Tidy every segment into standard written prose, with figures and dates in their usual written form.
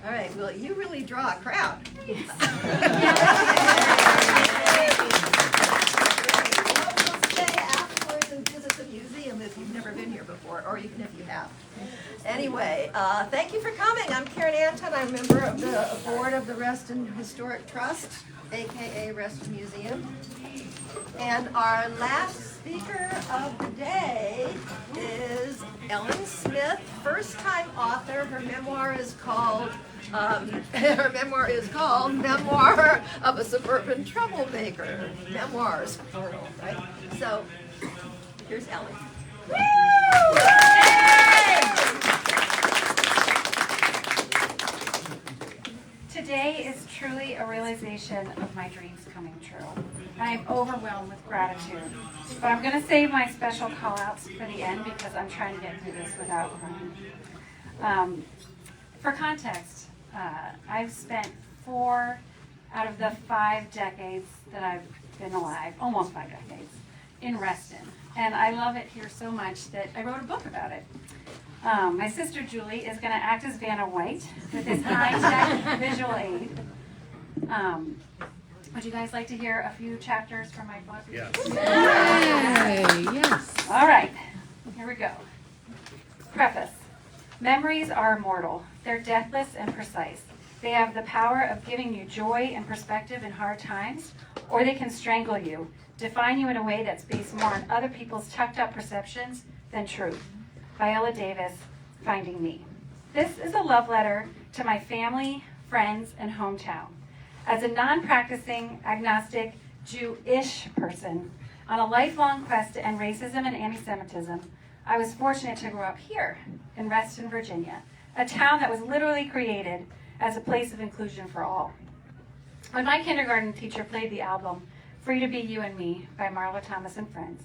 All right, well, you really draw a crowd. Well, we'll stay afterwards and visit the museum if you've never been here before, or even if you have. Anyway, thank you for coming. I'm Karen Anton. I'm a member of the board of the Reston Historic Trust, aka Reston Museum. And our last speaker of the day is Ellen Smith, first-time author. Her memoir is called Memoir of a Suburban Troublemaker. Memoirs, plural, right? So here's Ellen. Woo! Today is truly a realization of my dreams coming true. I am overwhelmed with gratitude. But I'm going to save my special call-outs for the end because I'm trying to get through this without crying. For context, I've spent 4 out of the 5 decades that I've been alive, almost 5 decades, in Reston. And I love it here so much that I wrote a book about it. My sister Julie is going to act as Vanna White with this high-tech visual aid. Would you guys like to hear a few chapters from my book? Yes. Yay, yes. All right, here we go. Preface. Memories are immortal. They're deathless and precise. They have the power of giving you joy and perspective in hard times, or they can strangle you, define you in a way that's based more on other people's tucked-up perceptions than truth. Viola Davis, Finding Me. This is a love letter to my family, friends, and hometown. As a non-practicing, agnostic, Jewish person on a lifelong quest to end racism and anti-Semitism, I was fortunate to grow up here in Reston, Virginia, a town that was literally created as a place of inclusion for all. When my kindergarten teacher played the album Free to Be You and Me by Marlo Thomas and Friends,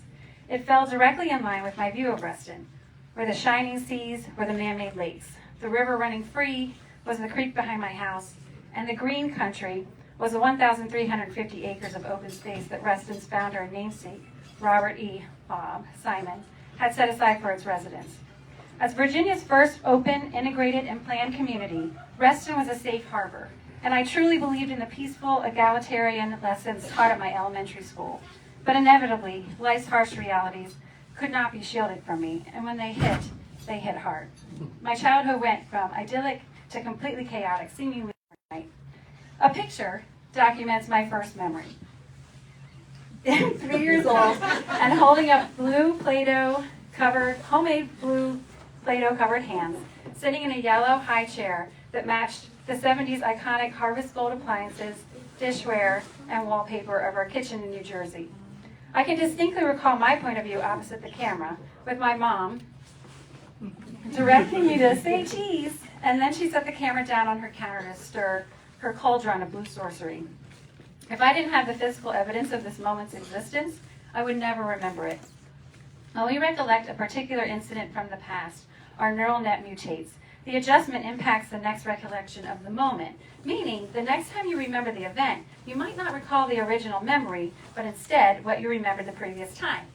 it fell directly in line with my view of Reston, where the shining seas were the man-made lakes. The river running free was the creek behind my house, and the green country was the 1,350 acres of open space that Reston's founder and namesake, Robert E. Bob Simon, had set aside for its residents. As Virginia's first open, integrated, and planned community, Reston was a safe harbor, and I truly believed in the peaceful, egalitarian lessons taught at my elementary school. But inevitably, life's harsh realities could not be shielded from me, and when they hit hard. My childhood went from idyllic to completely chaotic, seemingly overnight. A picture documents my first memory. 3 years old and holding up homemade blue Play-Doh covered hands, sitting in a yellow high chair that matched the 70s iconic Harvest Gold appliances, dishware, and wallpaper of our kitchen in New Jersey. I can distinctly recall my point of view opposite the camera, with my mom directing me to say cheese, and then she set the camera down on her counter to stir her cauldron of blue sorcery. If I didn't have the physical evidence of this moment's existence, I would never remember it. When we recollect a particular incident from the past, our neural net mutates. The adjustment impacts the next recollection of the moment, meaning the next time you remember the event, you might not recall the original memory, but instead what you remembered the previous time.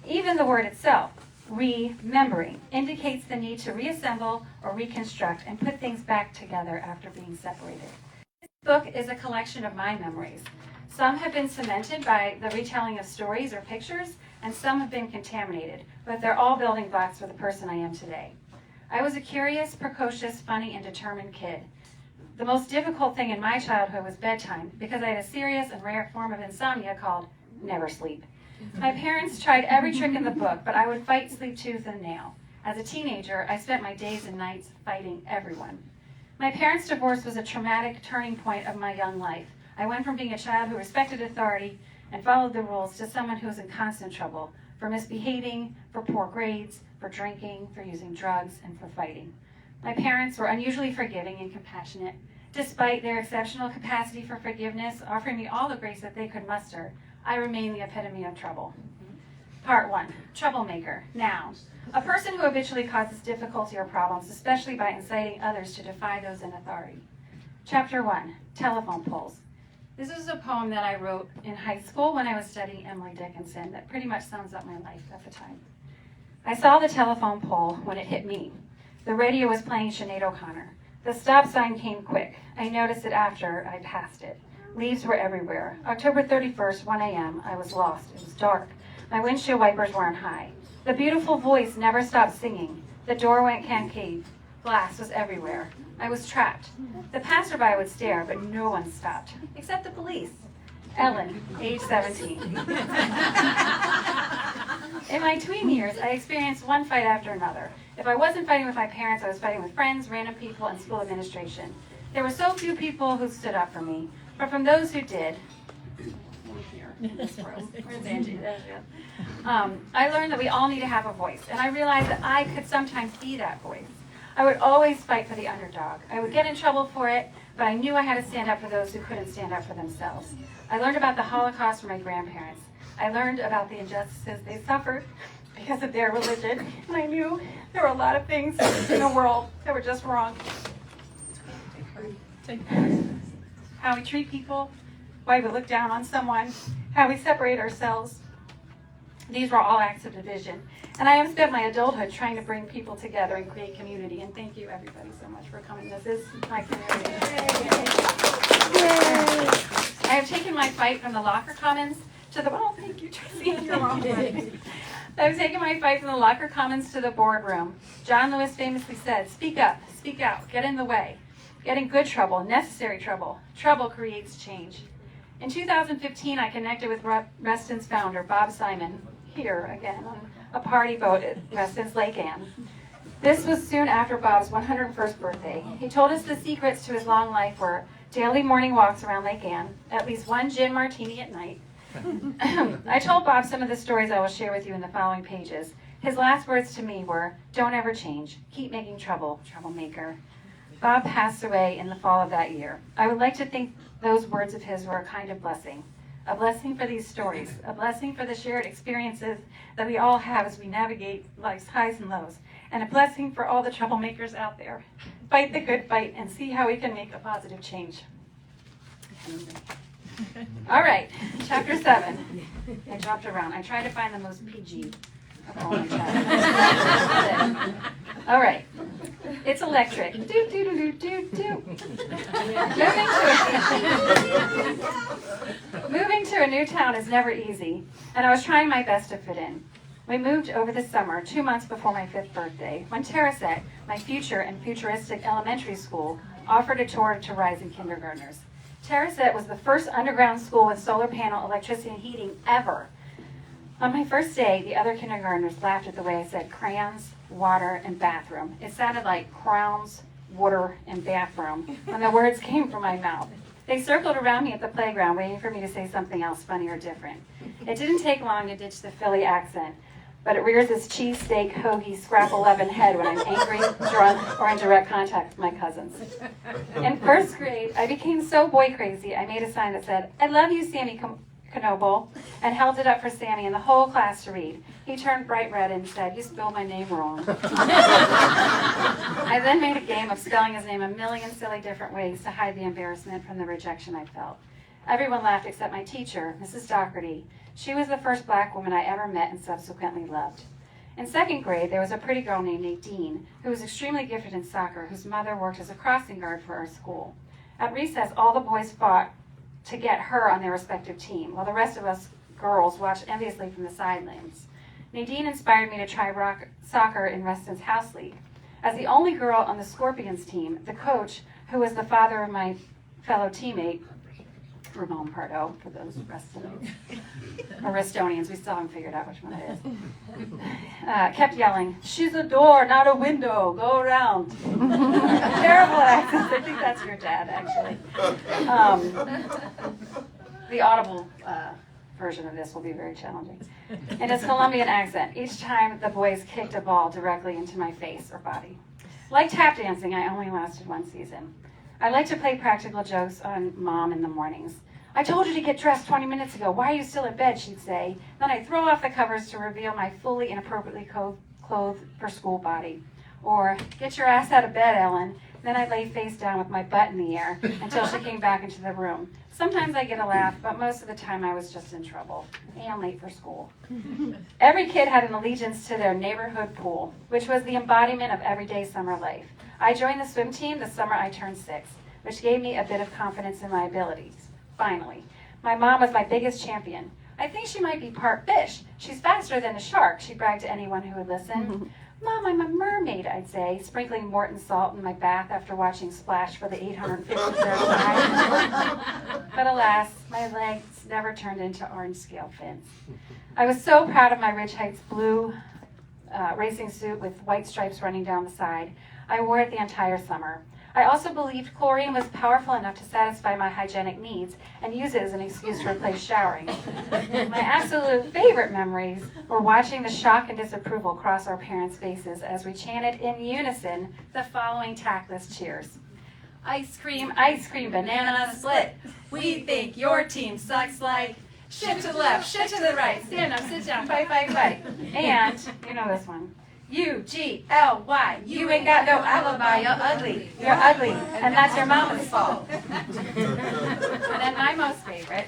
Even the word itself, remembering, indicates the need to reassemble or reconstruct and put things back together after being separated. This book is a collection of my memories. Some have been cemented by the retelling of stories or pictures, and some have been contaminated, but they're all building blocks for the person I am today. I was a curious, precocious, funny, and determined kid. The most difficult thing in my childhood was bedtime, because I had a serious and rare form of insomnia called never sleep. My parents tried every trick in the book, but I would fight sleep tooth and nail. As a teenager, I spent my days and nights fighting everyone. My parents' divorce was a traumatic turning point of my young life. I went from being a child who respected authority and followed the rules to someone who was in constant trouble for misbehaving, for poor grades, for drinking, for using drugs, and for fighting. My parents were unusually forgiving and compassionate. Despite their exceptional capacity for forgiveness, offering me all the grace that they could muster, I remain the epitome of trouble. Part 1, Troublemaker, noun. A person who habitually causes difficulty or problems, especially by inciting others to defy those in authority. Chapter 1, Telephone Poles. This is a poem that I wrote in high school when I was studying Emily Dickinson that pretty much sums up my life at the time. I saw the telephone pole when it hit me. The radio was playing Sinead O'Connor. The stop sign came quick. I noticed it after I passed it. Leaves were everywhere. October 31st, 1 a.m., I was lost. It was dark. My windshield wipers were on high. The beautiful voice never stopped singing. The door went concave. Glass was everywhere. I was trapped. The passerby would stare, but no one stopped, except the police. Ellen, age 17. In my tween years, I experienced one fight after another. If I wasn't fighting with my parents, I was fighting with friends, random people, and school administration. There were so few people who stood up for me, but from those who did, I learned that we all need to have a voice, and I realized that I could sometimes be that voice. I would always fight for the underdog. I would get in trouble for it, but I knew I had to stand up for those who couldn't stand up for themselves. I learned about the Holocaust from my grandparents. I learned about the injustices they suffered because of their religion, and I knew there were a lot of things in the world that were just wrong. How we treat people, why we look down on someone, how we separate ourselves. These were all acts of division. And I have spent my adulthood trying to bring people together and create community. And thank you, everybody, so much for coming. This is my community. I have taken my fight from the locker commons to the, oh, thank you, Tracy. You're welcome. I've taken my fight from the locker commons to the boardroom. John Lewis famously said, speak up, speak out, get in the way. Get in good trouble, necessary trouble. Trouble creates change. In 2015, I connected with Reston's founder, Bob Simon, here again on a party boat at Reston's Lake Anne. This was soon after Bob's 101st birthday. He told us the secrets to his long life were daily morning walks around Lake Anne, at least one gin martini at night. I told Bob some of the stories I will share with you in the following pages. His last words to me were, don't ever change, keep making trouble, troublemaker. Bob passed away in the fall of that year. I would like to think those words of his were a kind of blessing. A blessing for these stories, a blessing for the shared experiences that we all have as we navigate life's highs and lows, and a blessing for all the troublemakers out there. Fight the good fight and see how we can make a positive change. All right, chapter 7. I jumped around. I tried to find the most PG of all my chapters. All right. It's electric. Do, do, do, do, do, do. Moving to a new town is never easy, and I was trying my best to fit in. We moved over the summer, 2 months before my 5th birthday, when Terrasset, my future and futuristic elementary school, offered a tour to rising kindergartners. Terrasset was the first underground school with solar panel electricity and heating ever. On my first day, the other kindergartners laughed at the way I said crayons, water, and bathroom. It sounded like crowns, water, and bathroom when the words came from my mouth. They circled around me at the playground, waiting for me to say something else funny or different. It didn't take long to ditch the Philly accent, but it rears its cheesesteak, hoagie, scrap 11 head when I'm angry, drunk, or in direct contact with my cousins. In 1st grade, I became so boy crazy, I made a sign that said, I love you, Sammy Knoble, and held it up for Sammy and the whole class to read. He turned bright red and said, you spelled my name wrong. I then made a game of spelling his name a million silly different ways to hide the embarrassment from the rejection I felt. Everyone laughed except my teacher, Mrs. Doherty. She was the first black woman I ever met and subsequently loved. In 2nd grade, there was a pretty girl named Nadine who was extremely gifted in soccer, whose mother worked as a crossing guard for our school. At recess, all the boys fought to get her on their respective team, while the rest of us girls watched enviously from the sidelines. Nadine inspired me to try soccer in Reston's house league. As the only girl on the Scorpions team, the coach, who was the father of my fellow teammate, Ramon Pardo, for those Restonians, we still haven't figured out which one it is, kept yelling, she's a door, not a window, go around. Terrible accent. I think that's your dad, actually. The audible version of this will be very challenging. In his Colombian accent, each time the boys kicked a ball directly into my face or body. Like tap dancing, I only lasted 1 season. I like to play practical jokes on Mom in the mornings. I told you to get dressed 20 minutes ago. Why are you still in bed, she'd say. Then I'd throw off the covers to reveal my fully and appropriately clothed for school body. Or, get your ass out of bed, Ellen. Then I'd lay face down with my butt in the air until she came back into the room. Sometimes I get a laugh, but most of the time I was just in trouble and late for school. Every kid had an allegiance to their neighborhood pool, which was the embodiment of everyday summer life. I joined the swim team the summer I turned 6, which gave me a bit of confidence in my abilities. Finally, my mom was my biggest champion. I think she might be part fish. She's faster than a shark, she bragged to anyone who would listen. Mom, I'm a mermaid, I'd say, sprinkling Morton salt in my bath after watching Splash for the 853rd time. But alas, my legs never turned into orange scale fins. I was so proud of my Ridge Heights blue racing suit with white stripes running down the side. I wore it the entire summer. I also believed chlorine was powerful enough to satisfy my hygienic needs and use it as an excuse to replace showering. My absolute favorite memories were watching the shock and disapproval cross our parents' faces as we chanted in unison the following tactless cheers. Ice cream, banana split. We think your team sucks like shit to the left, shit to the right, stand up, sit down, fight, fight, fight. And, you know this one. U-G-L-Y, you ain't got no alibi, you're ugly, and that's your mama's fault. And then my most favorite,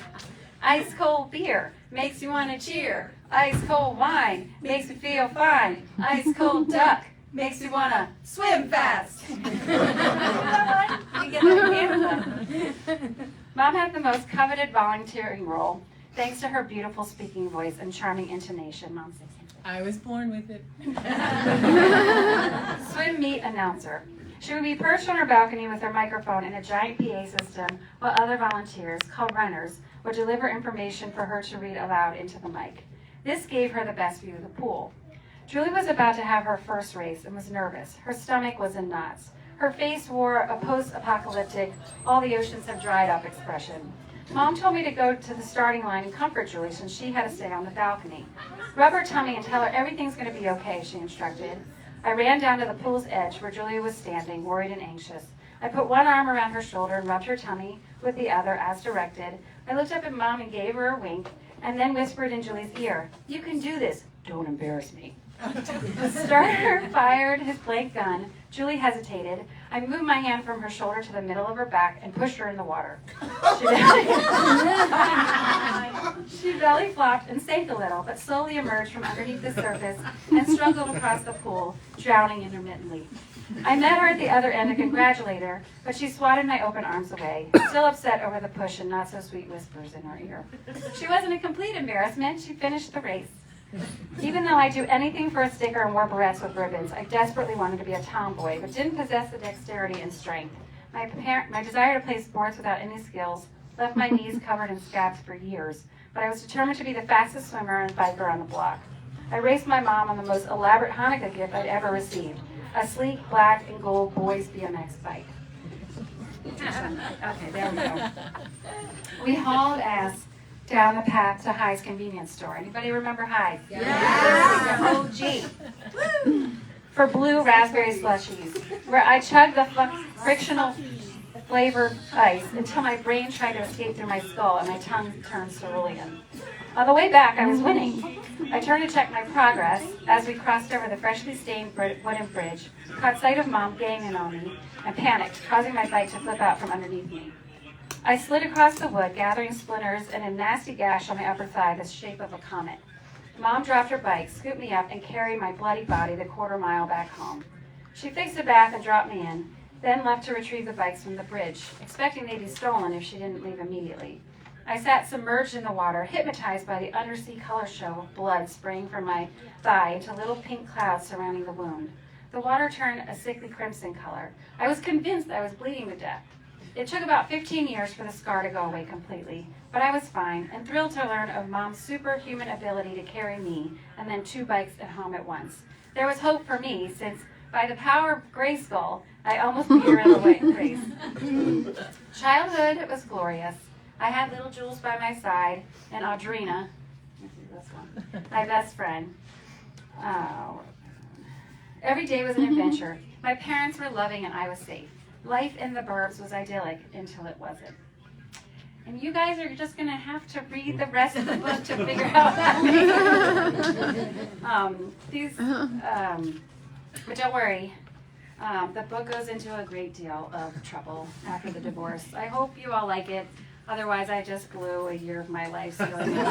ice cold beer makes you want to cheer. Ice cold wine makes me feel fine. Ice cold duck makes you want to swim fast. You get that? Mom had the most coveted volunteering role thanks to her beautiful speaking voice and charming intonation. Mom says, I was born with it. swim meet announcer. She would be perched on her balcony with her microphone and a giant PA system while other volunteers, called runners, would deliver information for her to read aloud into the mic. This gave her the best view of the pool. Julie was about to have her first race and was nervous. Her stomach was in knots. Her face wore a post-apocalyptic, all the oceans have dried up expression. Mom told me to go to the starting line and comfort Julie since she had to stay on the balcony. Rub her tummy and tell her everything's going to be okay, she instructed. I ran down to the pool's edge where Julia was standing, worried and anxious. I put one arm around her shoulder and rubbed her tummy with the other as directed. I looked up at Mom and gave her a wink and then whispered in Julie's ear, "You can do this. Don't embarrass me." The starter fired his blank gun. Julie hesitated. I moved my hand from her shoulder to the middle of her back and pushed her in the water. She belly flopped and sank a little, but slowly emerged from underneath the surface and struggled across the pool, drowning intermittently. I met her at the other end to congratulate her, but she swatted my open arms away, still upset over the push and not so sweet whispers in her ear. She wasn't a complete embarrassment. She finished the race. Even though I do anything for a sticker and wore barrettes with ribbons, I desperately wanted to be a tomboy, but didn't possess the dexterity and strength. My desire to play sports without any skills left my knees covered in scabs for years, but I was determined to be the fastest swimmer and biker on the block. I raced my mom on the most elaborate Hanukkah gift I'd ever received, a sleek black and gold boys BMX bike. Okay, there we go. We hauled ass down the path to High's convenience store. Anybody remember High? Yes. OG. For blue raspberry slushies, where I chugged the frictional flavored ice until my brain tried to escape through my skull and my tongue turned cerulean. On the way back, I was winning. I turned to check my progress as we crossed over the freshly stained wooden bridge, caught sight of Mom gaining on me, and panicked, causing my bike to flip out from underneath me. I slid across the wood, gathering splinters and a nasty gash on my upper thigh the shape of a comet. Mom dropped her bike, scooped me up, and carried my bloody body the quarter-mile back home. She fixed a bath and dropped me in, then left to retrieve the bikes from the bridge, expecting they'd be stolen if she didn't leave immediately. I sat submerged in the water, hypnotized by the undersea color show of blood spraying from my thigh into little pink clouds surrounding the wound. The water turned a sickly crimson color. I was convinced I was bleeding to death. It took about 15 years for the scar to go away completely, but I was fine and thrilled to learn of Mom's superhuman ability to carry me and then 2 bikes at home at once. There was hope for me, since by the power of Grayskull, I almost beat her in the white race. Childhood was glorious. I had little Jules by my side, and Audrina, this one, my best friend. Every day was an adventure. My parents were loving and I was safe. Life in the burbs was idyllic until it wasn't. And you guys are just going to have to read the rest of the book to figure out that. But don't worry, The book goes into a great deal of trouble after the divorce. I hope you all like it. Otherwise, I just blew a year of my life stealing it.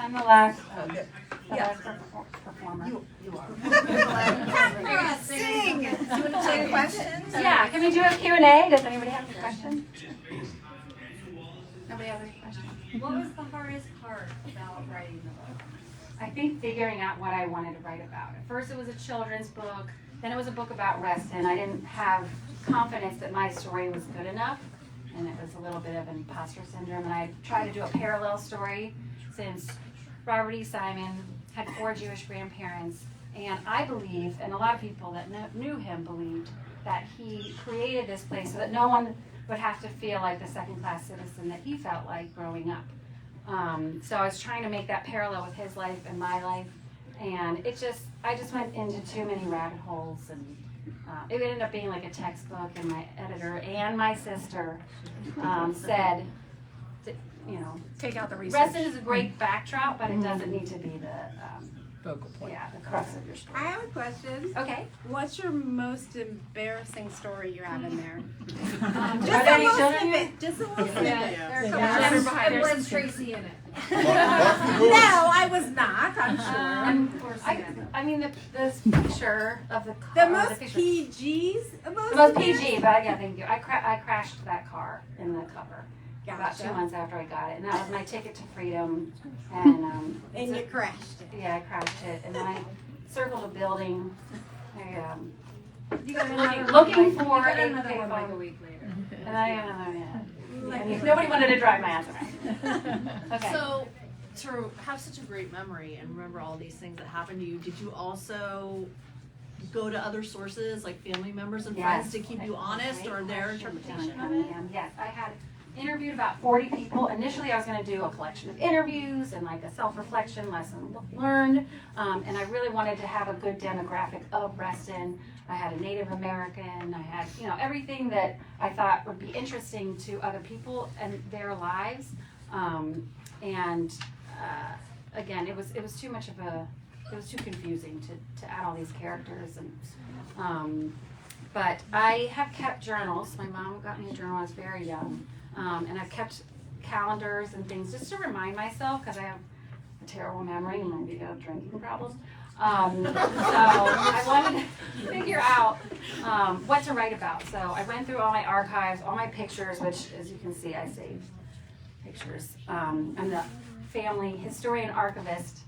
I'm the last performer. You are. Sing. Do you want to take questions? Yeah, can we do a Q&A? Does anybody have any questions? Nobody has any questions? What was the hardest part about writing the book? I think figuring out what I wanted to write about. At first it was a children's book, then it was a book about Reston. I didn't have confidence that my story was good enough, and it was a little bit of an imposter syndrome, and I tried to do a parallel story since Robert E. Simon had 4 Jewish grandparents, and I believe, and a lot of people that knew him believed, that he created this place so that no one would have to feel like the second-class citizen that he felt like growing up. So I was trying to make that parallel with his life and my life, and I just went into too many rabbit holes, and it ended up being like a textbook, and my editor and my sister said, Take out the research. Reston is a great backdrop, but it doesn't need to be the Focal point. the crux of your story. I have a question. Okay. What's your most embarrassing story you have in there? Are there any children here? Just a little snippet. There's a Yeah. couple There's and Glenn Tracy in it. No, I was not, I'm sure. I mean, this picture of the car. The most picture- PG's? The most PG, but yeah, thank you. I crashed that car in the cover about 2 months after I got it, and that was my ticket to freedom. And And you crashed it. yeah, I crashed it, and then I circled a building. You got another Looking one. for You got a another one like a payphone. week later. And I got another, yeah. And nobody wanted to drive my ass around. Okay. So, to have such a great memory and remember all these things that happened to you, did you also go to other sources, like family members and friends, to keep you honest, or their interpretation of it? Yes, I had interviewed about 40 people. Initially, I was going to do a collection of interviews and like a self-reflection lesson learned, and I really wanted to have a good demographic of Reston. I had a Native American. I had, everything that I thought would be interesting to other people and their lives. Again, it was too much of it was too confusing to add all these characters, and but I have kept journals. My mom got me a journal when I was very young, and I've kept calendars and things just to remind myself, because I have a terrible memory and maybe a drinking problem. So I wanted to figure out what to write about. So I went through all my archives, all my pictures, which, as you can see, I saved pictures. I'm the family historian archivist,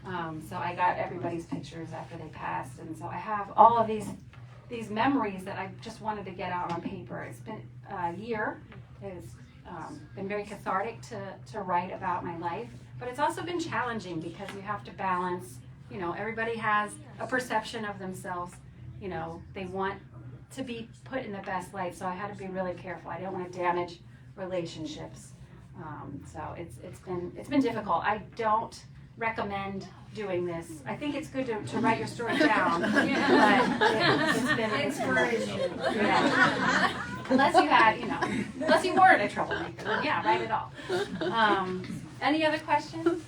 so I got everybody's pictures after they passed, and so I have all of these memories that I just wanted to get out on paper. It's been a year. It's been very cathartic to write about my life, but it's also been challenging because you have to balance, everybody has a perception of themselves, they want to be put in the best light, so I had to be really careful. I didn't want to damage relationships. So it's been difficult. I don't recommend doing this. I think it's good to write your story down, but it's been inspiration. Yeah. Unless you weren't a troublemaker, then yeah, write it all. Any other questions?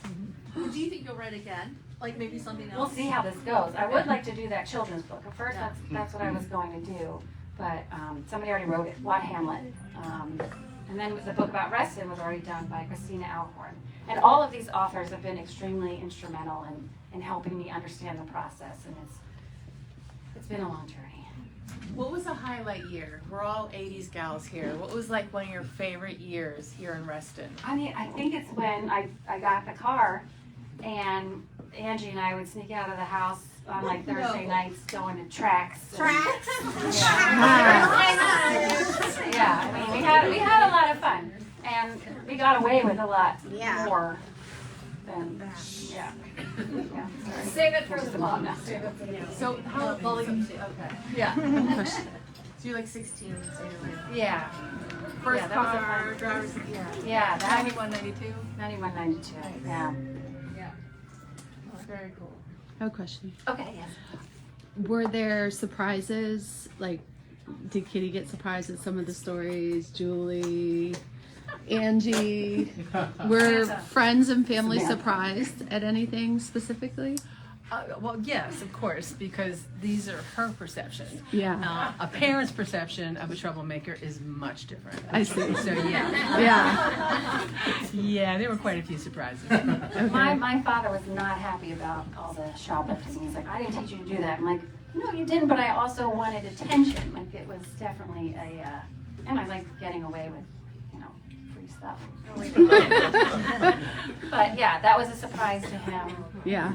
Do you think you'll write again? Like maybe something else? We'll see how this goes. I would like to do that children's book. At first, that's what I was going to do, but somebody already wrote it, Watt Hamlet. And then the book about Reston was already done by Christina Alcorn. And all of these authors have been extremely instrumental in helping me understand the process, and it's been a long journey. What was a highlight year? We're all 80s gals here. What was like one of your favorite years here in Reston? I mean, I think it's when I got the car, and Angie and I would sneak out of the house on like Thursday nights going to tracks. Tracks? Yeah, I mean, we had a lot of fun, and we got away with a lot more than, yeah. Sorry. Save it for the mom. So how volume? Okay. Yeah. So you're like 16, so you're like Yeah. first Yeah, that was a car, fun- driver's. Yeah, that 91, 92. 91, 92, yeah. Very cool. I have a question. Okay, yes. Were there surprises? Like, did Kitty get surprised at some of the stories? Julie, Angie, were friends and family surprised at anything specifically? Well, yes, of course, because these are her perceptions. Yeah. A parent's perception of a troublemaker is much different. I see. So yeah, Yeah. yeah, there were quite a few surprises. My father was not happy about all the shoplifting. He's like, I didn't teach you to do that. I'm like, no, you didn't, but I also wanted attention. Like, it was definitely and I like getting away with, free stuff. But yeah, that was a surprise to him. Yeah.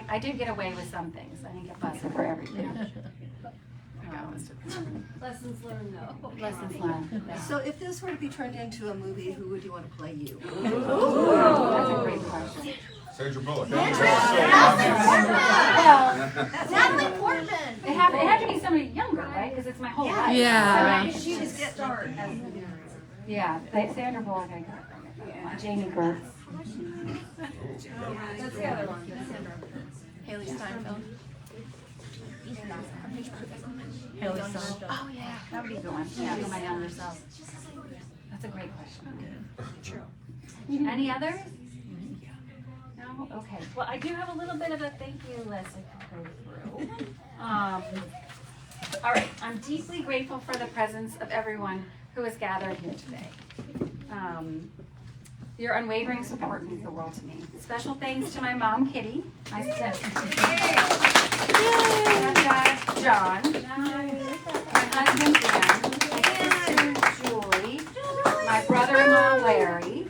I did get away with some things. I didn't get busted for everything. Lessons learned though. Lessons learned. So if this were to be turned into a movie, who would you want to play you? That's a great question. Sandra Bullock. Natalie Portman. It had to be somebody younger, right? Because it's my whole life. Yeah. She was get started. Yeah, Sandra Bullock, Jamie Gertz. That's the other one. Haley Steinfeld. Haley Steinfeld. Oh yeah, that would be a good one. Yeah, for my younger self. That's a great question. True. Any others? No? Okay. Well, I do have a little bit of a thank you list I can go through. All right. I'm deeply grateful for the presence of everyone who is gathered here today. Your unwavering support means the world to me. Special thanks to my mom, Kitty, my stepdad, John, my husband, Dan, my sister, Julie, my brother-in-law, Larry,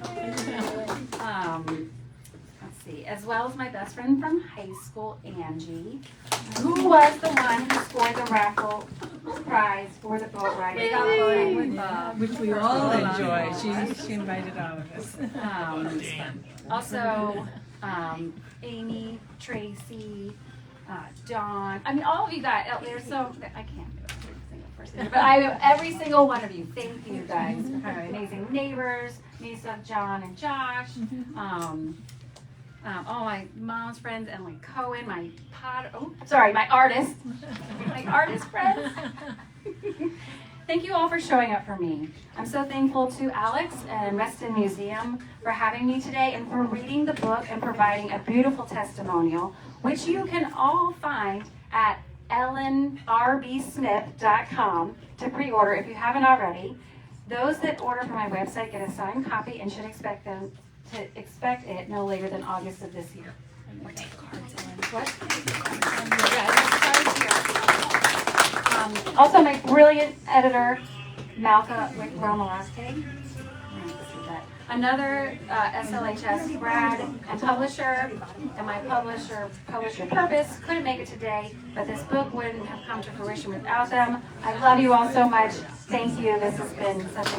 let's see, as well as my best friend from high school, Angie, who was the one who scored the raffle prize for the boat ride. Which we all enjoy. She invited all of us. Also, Amy, Tracy, Dawn. I mean, all of you guys out there. So I can't do every single person, but every single one of you. Thank you guys for my amazing neighbors, Misa, John, and Josh. All my mom's friends, Emily Cohen, my artist, my artist friends. Thank you all for showing up for me. I'm so thankful to Alex and Reston Museum for having me today and for reading the book and providing a beautiful testimonial, which you can all find at ellenrbsmith.com to pre-order if you haven't already. Those that order from my website get a signed copy and should expect it no later than August of this year. What? Also, my brilliant editor, Malka Wick-Romalaste. Another SLHS grad and publisher, and my publisher Purpose couldn't make it today, but this book wouldn't have come to fruition without them. I love you all so much. Thank you. This has been such a